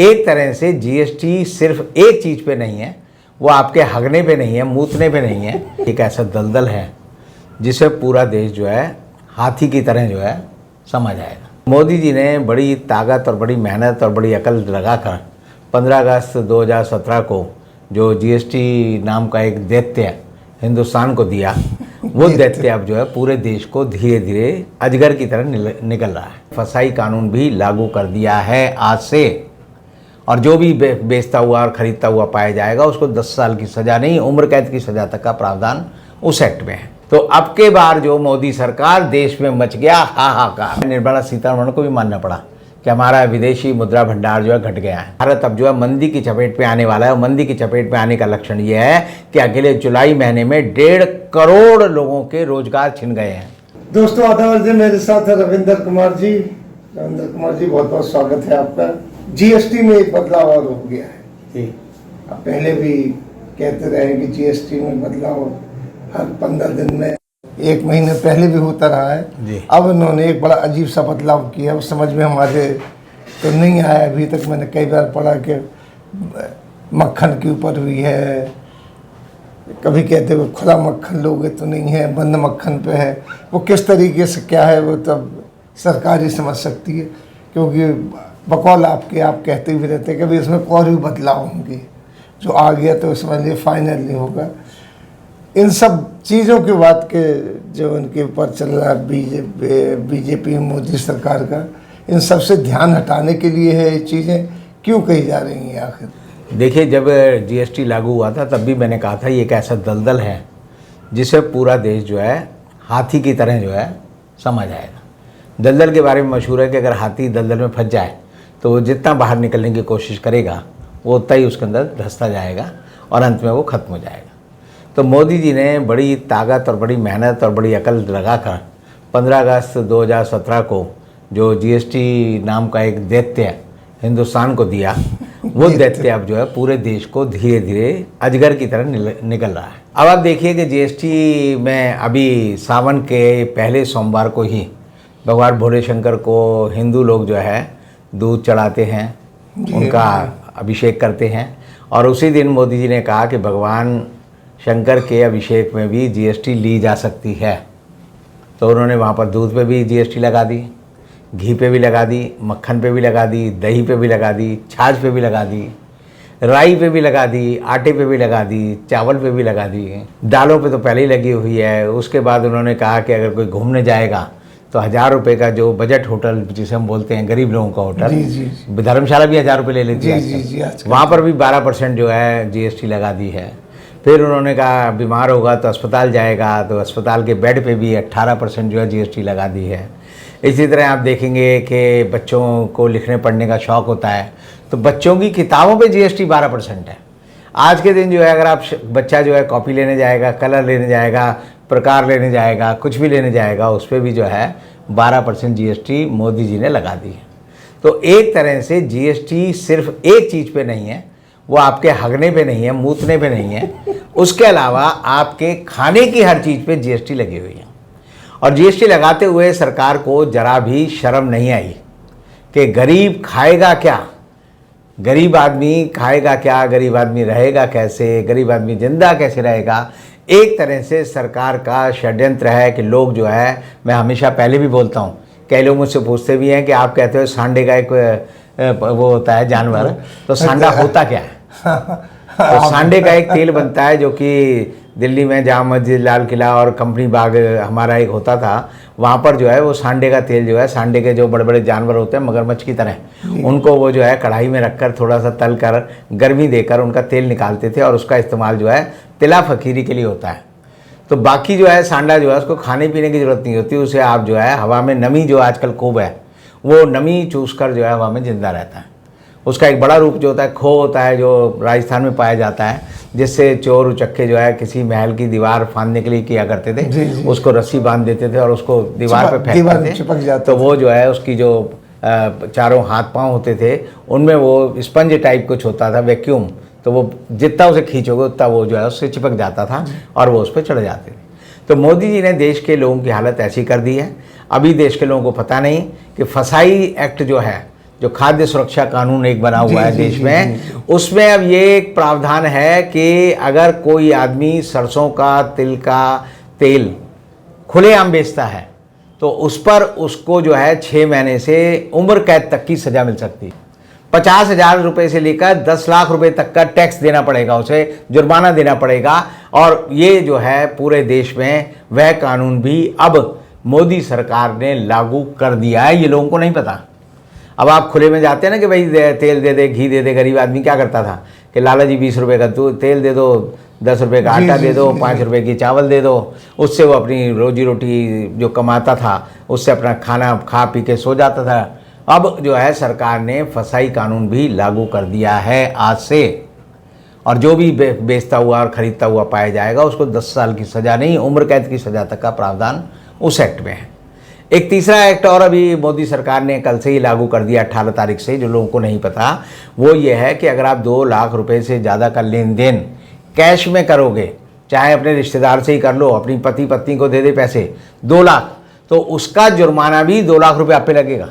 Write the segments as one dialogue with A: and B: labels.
A: एक तरह से जीएसटी सिर्फ एक चीज़ पे नहीं है, वो आपके हगने पे नहीं है, मूतने पे नहीं है। एक ऐसा दलदल है जिसे पूरा देश जो है हाथी की तरह जो है समझ आएगा। मोदी जी ने बड़ी ताकत और बड़ी मेहनत और बड़ी अकल लगाकर 15 अगस्त 2017 को जो जीएसटी नाम का एक दैत्य हिंदुस्तान को दिया, वो दैत्य अब जो है पूरे देश को धीरे धीरे अजगर की तरह निकल रहा है। फसाई कानून भी लागू कर दिया है आज से, और जो भी बेचता हुआ और ख़रीदता हुआ पाया जाएगा उसको 10 साल की सज़ा नहीं, उम्र कैद की सज़ा तक का प्रावधान उस एक्ट में है। तो अब के बार जो मोदी सरकार देश में मच गया हाहाकार। निर्मला सीतारमण को भी मानना पड़ा कि हमारा विदेशी मुद्रा भंडार जो है घट गया है। भारत अब जो है मंदी की चपेट में आने वाला है, और मंदी की चपेट में आने का लक्षण ये है कि अगले जुलाई महीने में 1.5 करोड़ लोगों के रोजगार छिन गए हैं।
B: दोस्तों आदाब जी, मेरे साथ है रविंद्र कुमार जी। रविंद्र कुमार जी, बहुत बहुत स्वागत है आपका। जीएसटी में एक बदलाव और हो गया है जी। अब पहले भी कहते रहे कि जीएसटी में बदलाव हर 15 दिन में, 1 महीने पहले भी होता रहा है जी। अब उन्होंने एक बड़ा अजीब सा बदलाव किया, वो समझ में हमारे तो नहीं आया अभी तक। मैंने कई बार पढ़ा कि मक्खन के ऊपर हुई है, कभी कहते हुए खुला मक्खन लोगे तो नहीं है, बंद मक्खन पे है। वो किस तरीके से क्या है वो तब सरकार ही समझ सकती है, क्योंकि बकौल आपके आप कहते भी रहते हैं कि भाई इसमें और भी बदलाव होंगे। जो आ गया तो समझ लिए फाइनल नहीं होगा। इन सब चीज़ों की बात के जो उनके ऊपर चल रहा है बीजेपी मोदी सरकार का, इन सब से ध्यान हटाने के लिए है। ये चीज़ें क्यों कही जा रही हैं आखिर?
A: देखिए, जब जीएसटी लागू हुआ था तब भी मैंने कहा था ये एक ऐसा दलदल है जिसे पूरा देश जो है हाथी की तरह जो है समझ आएगा। दलदल के बारे में मशहूर है कि अगर हाथी दलदल में फंस जाए तो वो जितना बाहर निकलने की कोशिश करेगा वो उतना ही उसके अंदर धंसता जाएगा और अंत में वो ख़त्म हो जाएगा। तो मोदी जी ने बड़ी ताकत और बड़ी मेहनत और बड़ी अकल लगाकर 15 अगस्त 2017 को जो जीएसटी नाम का एक दैत्य हिंदुस्तान को दिया, वो दैत्य अब जो है पूरे देश को धीरे धीरे अजगर की तरह निकल रहा है। अब आप देखिए कि जीएसटी में अभी सावन के पहले सोमवार को ही भगवान भोले शंकर को हिंदू लोग जो है दूध चढ़ाते हैं, उनका अभिषेक करते हैं, और उसी दिन मोदी जी ने कहा कि भगवान शंकर के अभिषेक में भी जीएसटी ली जा सकती है। तो उन्होंने वहाँ पर दूध पे भी जीएसटी लगा दी, घी पे भी लगा दी, मक्खन पे भी लगा दी, दही पे भी लगा दी, छाछ पे भी लगा दी, राई पे भी लगा दी, आटे पे भी लगा दी, चावल पे भी लगा दी, दालों पे तो पहले ही लगी हुई है। उसके बाद उन्होंने कहा कि अगर कोई घूमने जाएगा तो 1000 रुपये का जो बजट होटल जिसे हम बोलते हैं गरीब लोगों का होटल, धर्मशाला भी 1000 रुपये ले लेती है, वहाँ पर भी 12% जो है जीएसटी लगा दी है। फिर उन्होंने कहा बीमार होगा तो अस्पताल जाएगा तो अस्पताल के बेड पे भी 18% जो है जीएसटी लगा दी है। इसी तरह आप देखेंगे कि बच्चों को लिखने पढ़ने का शौक़ होता है तो बच्चों की किताबों पे जीएसटी 12% है। आज के दिन जो है अगर आप बच्चा जो है कॉपी लेने जाएगा, कलर लेने जाएगा, प्रकार लेने जाएगा, कुछ भी लेने जाएगा, उस पर भी जो है 12% जीएसटी मोदी जी ने लगा दी है। तो एक तरह से जीएसटी सिर्फ एक चीज़ पे नहीं है, वो आपके हगने पे नहीं है, मूतने पे नहीं है, उसके अलावा आपके खाने की हर चीज़ पे जीएसटी लगी हुई है। और जीएसटी लगाते हुए सरकार को जरा भी शर्म नहीं आई कि गरीब खाएगा क्या, गरीब आदमी खाएगा क्या, गरीब आदमी रहेगा कैसे, गरीब आदमी जिंदा कैसे रहेगा। एक तरह से सरकार का षड्यंत्र है कि लोग जो है, मैं हमेशा पहले भी बोलता हूँ, कई लोग मुझसे पूछते भी हैं कि आप कहते हो सांडे का एक वो होता है जानवर, तो सांडा होता क्या है? तो सांडे का एक तेल बनता है जो कि दिल्ली में जामा मस्जिद, लाल किला और कंपनी बाग हमारा एक होता था, वहाँ पर जो है वो सांडे का तेल जो है, सांडे के जो बड़े बड़े जानवर होते हैं मगरमच्छ की तरह, उनको वो जो है कढ़ाई में रखकर थोड़ा सा तल कर गर्मी देकर उनका तेल निकालते थे, और उसका इस्तेमाल जो है तिला फकीरी के लिए होता है। तो बाकी जो है सांडा जो है उसको खाने पीने की ज़रूरत नहीं होती, उसे आप जो है हवा में नमी जो आजकल खूब है, वो नमी चूस कर जो है हवा में जिंदा रहता है। उसका एक बड़ा रूप जो होता है खो होता है, जो राजस्थान में पाया जाता है, जिससे चोर उचक्के जो है किसी महल की दीवार फांदने के लिए किया करते थे। जी। उसको रस्सी बांध देते थे और उसको दीवार पे फेंकते थे, चिपक जाता, तो वो जो है उसकी जो चारों हाथ पांव होते थे उनमें वो स्पंज टाइप कुछ होता था, वैक्यूम, तो वो जितना उसे खींचोगे उतना वो जो है उससे चिपक जाता था और वो उस पर चढ़ जाते थे। तो मोदी जी ने देश के लोगों की हालत ऐसी कर दी है। अभी देश के लोगों को पता नहीं कि फसाई एक्ट जो है जो खाद्य सुरक्षा कानून एक बना हुआ है देश
B: जी,
A: में, उसमें अब ये एक प्रावधान है कि अगर कोई आदमी सरसों का, तिल का तेल खुलेआम बेचता है तो उस पर उसको जो है 6 महीने से उम्र कैद तक की सज़ा मिल सकती है। 50,000 रुपये से लेकर 10 लाख रुपए तक का टैक्स देना पड़ेगा, उसे जुर्माना देना पड़ेगा। और ये जो है पूरे देश में वह कानून भी अब मोदी सरकार ने लागू कर दिया है। ये लोगों को नहीं पता। अब आप खुले में जाते हैं ना कि भाई तेल दे दे, घी दे दे। गरीब आदमी क्या करता था कि लाला जी 20 रुपये का तेल दे दो, 10 रुपये का आटा दे दो, 5 रुपये की चावल दे दो, उससे वो अपनी रोजी रोटी जो कमाता था उससे अपना खाना खा पी के सो जाता था। अब जो है सरकार ने फसाई कानून भी लागू कर दिया है आज से, और जो भी बेचता हुआ और ख़रीदता हुआ पाया जाएगा उसको 10 साल की सज़ा नहीं, उम्र कैद की सज़ा तक का प्रावधान उस एक्ट में है। एक तीसरा एक्ट और अभी मोदी सरकार ने कल से ही लागू कर दिया 18 तारीख से, जो लोगों को नहीं पता, वो ये है कि अगर आप 2 लाख रुपए से ज़्यादा का लेन देन कैश में करोगे, चाहे अपने रिश्तेदार से ही कर लो, अपनी पति पत्नी को दे दे पैसे 2 लाख, तो उसका जुर्माना भी 2 लाख रुपये आप पे लगेगा।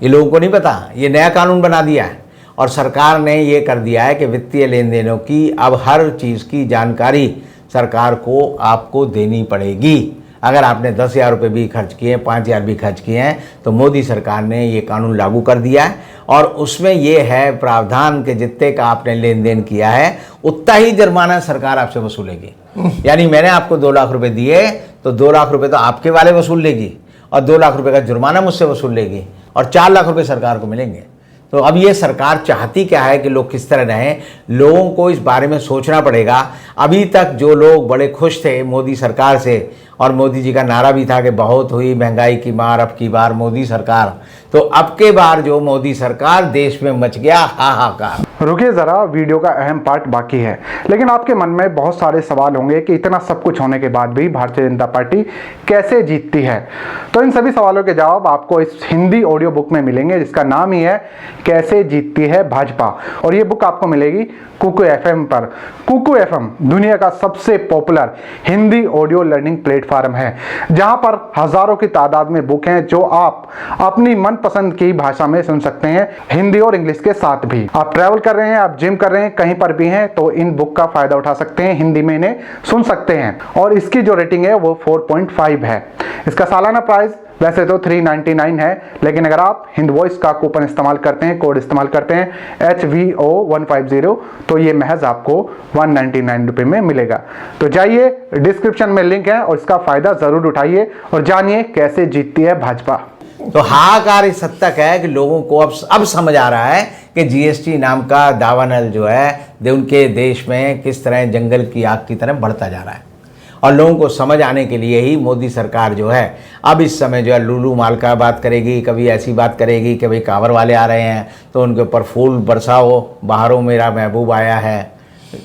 A: ये लोगों को नहीं पता, ये नया कानून बना दिया है। और सरकार ने ये कर दिया है कि वित्तीय लेन देनों की अब हर चीज़ की जानकारी सरकार को आपको देनी पड़ेगी। अगर आपने 10,000 रुपये भी खर्च किए हैं, 5,000 भी खर्च किए हैं, तो मोदी सरकार ने ये कानून लागू कर दिया है। और उसमें ये है प्रावधान कि जितने का आपने लेन देन किया है उतना ही जुर्माना सरकार आपसे वसूलेगी। यानी मैंने आपको 2 लाख रुपए दिए तो 2 लाख रुपए तो आपके वाले वसूल लेगी और 2 लाख रुपए का जुर्माना मुझसे वसूल लेगी और 4 लाख रुपए सरकार को मिलेंगे। तो अब ये सरकार चाहती क्या है कि लोग किस तरह रहें, लोगों को इस बारे में सोचना पड़ेगा। अभी तक जो लोग बड़े खुश थे मोदी सरकार से, और मोदी जी का नारा भी था कि बहुत हुई महंगाई की मार, अब की बार मोदी सरकार, तो अब के बार जो मोदी सरकार, देश में मच गया हाहाकार।
C: रुकिए ज़रा, वीडियो का अहम पार्ट बाकी है। लेकिन आपके मन में बहुत सारे सवाल होंगे कि इतना सब कुछ होने के बाद भी भारतीय जनता पार्टी कैसे जीतती है। तो इन सभी सवालों के जवाब आपको इस हिंदी ऑडियो बुक में मिलेंगे, जिसका नाम ही है कैसे जीतती है भाजपा। और ये बुक आपको मिलेगी कुकू FM पर। कुकू FM दुनिया का सबसे popular Hindi audio learning platform है, जहां पर हजारों की तादाद में बुक हैं जो आप अपनी मनपसंद की भाषा में सुन सकते हैं, हिंदी और इंग्लिश के साथ भी। आप ट्रैवल कर रहे हैं, आप जिम कर रहे हैं, कहीं पर भी हैं, तो इन बुक का फायदा उठा सकते हैं, हिंदी में इन्हें सुन सकते हैं। और इसकी जो रेटिंग है वो 4.5 है। इसका सालाना प्राइस वैसे तो 399 है, लेकिन अगर आप हिंद वॉइस का कूपन इस्तेमाल करते हैं, कोड इस्तेमाल करते हैं HVO150, तो ये महज आपको 199 रुपये में मिलेगा। तो जाइए, डिस्क्रिप्शन में लिंक है और इसका फायदा जरूर उठाइए और जानिए कैसे जीतती है भाजपा।
A: तो हाहाकार इस हद तक है कि लोगों को अब समझ आ रहा है कि GST नाम का दावानल जो है उनके देश में किस तरह जंगल की आग की तरह बढ़ता जा रहा है। और लोगों को समझ आने के लिए ही मोदी सरकार जो है अब इस समय जो है लूलू माल का बात करेगी, कभी ऐसी बात करेगी कि भाई कांवर वाले आ रहे हैं तो उनके ऊपर फूल बरसाओ, बाहरों मेरा महबूब आया है।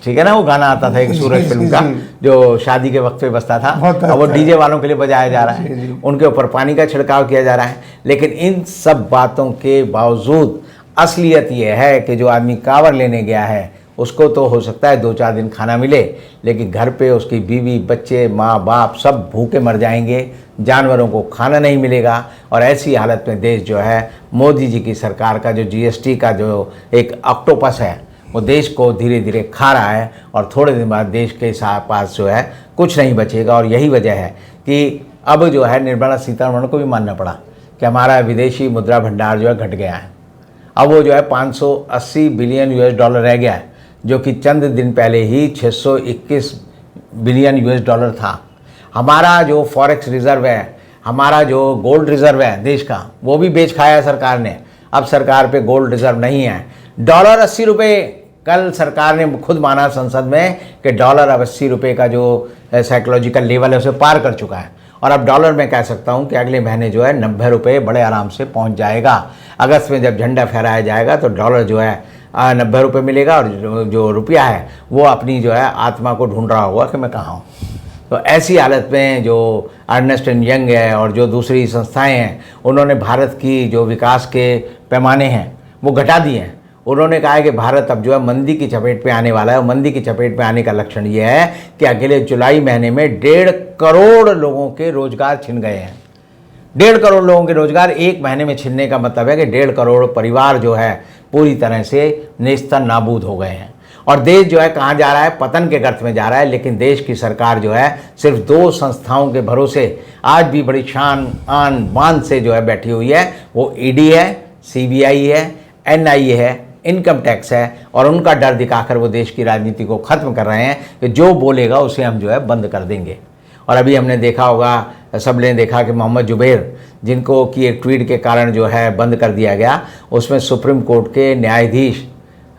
A: ठीक है ना, वो गाना आता था एक सूरज फिल्म का जो शादी के वक्त पे बजता था, और वो डीजे वालों के लिए बजाया जा रहा है, उनके ऊपर पानी का छिड़काव किया जा रहा है। लेकिन इन सब बातों के बावजूद असलियत ये है कि जो आदमी कांवर लेने गया है उसको तो हो सकता है 2-4 दिन खाना मिले, लेकिन घर पे उसकी बीवी, बच्चे, माँ बाप सब भूखे मर जाएंगे, जानवरों को खाना नहीं मिलेगा। और ऐसी हालत में देश जो है मोदी जी की सरकार का जो GST का जो एक ऑक्टोपस है वो देश को धीरे धीरे खा रहा है, और थोड़े दिन बाद देश के पास जो है कुछ नहीं बचेगा। और यही वजह है कि अब जो है निर्मला सीतारमण को भी मानना पड़ा कि हमारा विदेशी मुद्रा भंडार जो है घट गया है। अब वो जो है 580 बिलियन US डॉलर रह गया है, जो कि चंद दिन पहले ही 621 बिलियन US डॉलर था। हमारा जो फॉरेक्स रिज़र्व है, हमारा जो गोल्ड रिज़र्व है देश का, वो भी बेच खाया सरकार ने। अब सरकार पे गोल्ड रिज़र्व नहीं है। डॉलर 80 रुपये, कल सरकार ने खुद माना संसद में कि डॉलर अब 80 रुपये का जो साइकोलॉजिकल लेवल है उसे पार कर चुका है। और अब डॉलर में कह सकता हूँ कि अगले महीने जो है 90 रुपये बड़े आराम से पहुँच जाएगा। अगस्त में जब झंडा फहराया जाएगा तो डॉलर जो है 90 रुपये मिलेगा, और जो रुपया है वो अपनी जो है आत्मा को ढूंढ रहा होगा कि मैं कहाँ हूँ। तो ऐसी हालत में जो अर्नेस्ट एंड यंग है और जो दूसरी संस्थाएं हैं, उन्होंने भारत की जो विकास के पैमाने हैं वो घटा दिए हैं। उन्होंने कहा है कि भारत अब जो है मंदी की चपेट पे आने वाला है, और मंदी की चपेट पे आने का लक्षण ये है कि अकेले जुलाई महीने में 1.5 करोड़ लोगों के रोजगार छिन गए हैं। 1.5 करोड़ लोगों के रोजगार एक महीने में छीनने का मतलब है कि 1.5 करोड़ परिवार जो है पूरी तरह से नेस्तन नाबूद हो गए हैं। और देश जो है कहाँ जा रहा है, पतन के गर्त में जा रहा है। लेकिन देश की सरकार जो है सिर्फ 2 संस्थाओं के भरोसे आज भी बड़ी शान आन बान से जो है बैठी हुई है। वो ईडी है, सीबीआई है, एनआईए है, इनकम टैक्स है, और उनका डर दिखाकर वो देश की राजनीति को ख़त्म कर रहे हैं कि जो बोलेगा उसे हम जो है बंद कर देंगे। और अभी हमने देखा होगा, सब ने देखा कि मोहम्मद जुबैर जिनको की एक ट्वीट के कारण जो है बंद कर दिया गया, उसमें सुप्रीम कोर्ट के न्यायाधीश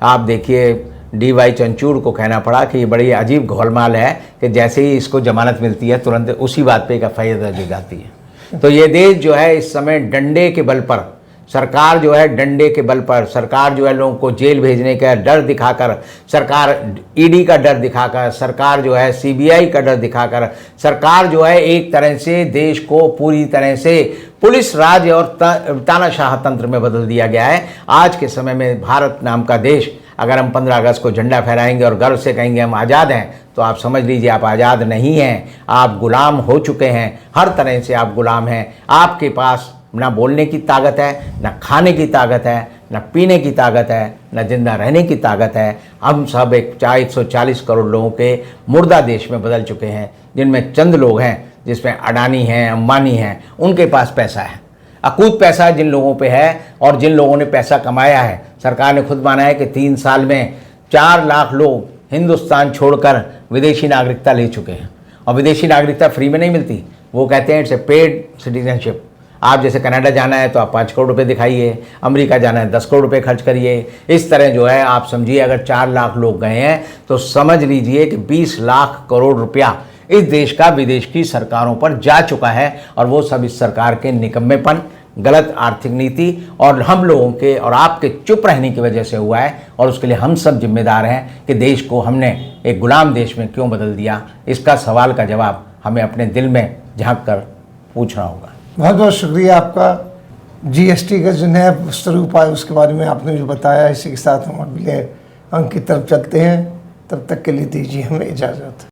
A: आप देखिए DY चंचूड़ को कहना पड़ा कि ये बड़ी अजीब घोलमाल है कि जैसे ही इसको जमानत मिलती है तुरंत उसी बात पे एक FIR दर्ज हो जाती है। तो ये देश जो है इस समय डंडे के बल पर, सरकार जो है डंडे के बल पर, सरकार जो है लोगों को जेल भेजने का डर दिखाकर, सरकार ईडी का डर दिखाकर, सरकार जो है सीबीआई का डर दिखाकर, सरकार जो है एक तरह से देश को पूरी तरह से पुलिस राज और तानाशाह तंत्र में बदल दिया गया है। आज के समय में भारत नाम का देश, अगर हम 15 अगस्त को झंडा फहराएंगे और गर्व से कहेंगे हम आज़ाद हैं, तो आप समझ लीजिए आप आज़ाद नहीं हैं, आप गुलाम हो चुके हैं। हर तरह से आप गुलाम हैं। आपके पास ना बोलने की ताकत है, ना खाने की ताकत है, ना पीने की ताकत है, ना जिंदा रहने की ताकत है। हम सब एक 140 करोड़ लोगों के मुर्दा देश में बदल चुके हैं, जिनमें चंद लोग हैं, जिसमें अडानी हैं, अंबानी हैं, उनके पास पैसा है। अकूत पैसा जिन लोगों पे है, और जिन लोगों ने पैसा कमाया है, सरकार ने खुद माना है कि 3 साल में 4 लाख लोग हिंदुस्तान छोड़कर विदेशी नागरिकता ले चुके हैं। और विदेशी नागरिकता फ्री में नहीं मिलती, वो कहते हैं इट्स ए पेड सिटीजनशिप। आप जैसे कनाडा जाना है तो आप 5 करोड़ रुपए दिखाइए, अमेरिका जाना है 10 करोड़ रुपए खर्च करिए। इस तरह जो है आप समझिए अगर 4 लाख लोग गए हैं तो समझ लीजिए कि 20 लाख करोड़ रुपया इस देश का विदेश की सरकारों पर जा चुका है। और वो सब इस सरकार के निकम्मेपन, गलत आर्थिक नीति और हम लोगों के और आपके चुप रहने की वजह से हुआ है। और उसके लिए हम सब जिम्मेदार हैं कि देश को हमने एक गुलाम देश में क्यों बदल दिया। इसका सवाल का जवाब हमें अपने दिल में झांक कर पूछना होगा।
B: बहुत बहुत शुक्रिया आपका। GST का जो नया स्वरूप है उसके बारे में आपने जो बताया, इसी के साथ हम अगले अंक की तरफ चलते हैं। तब तक के लिए दीजिए हमें इजाज़त।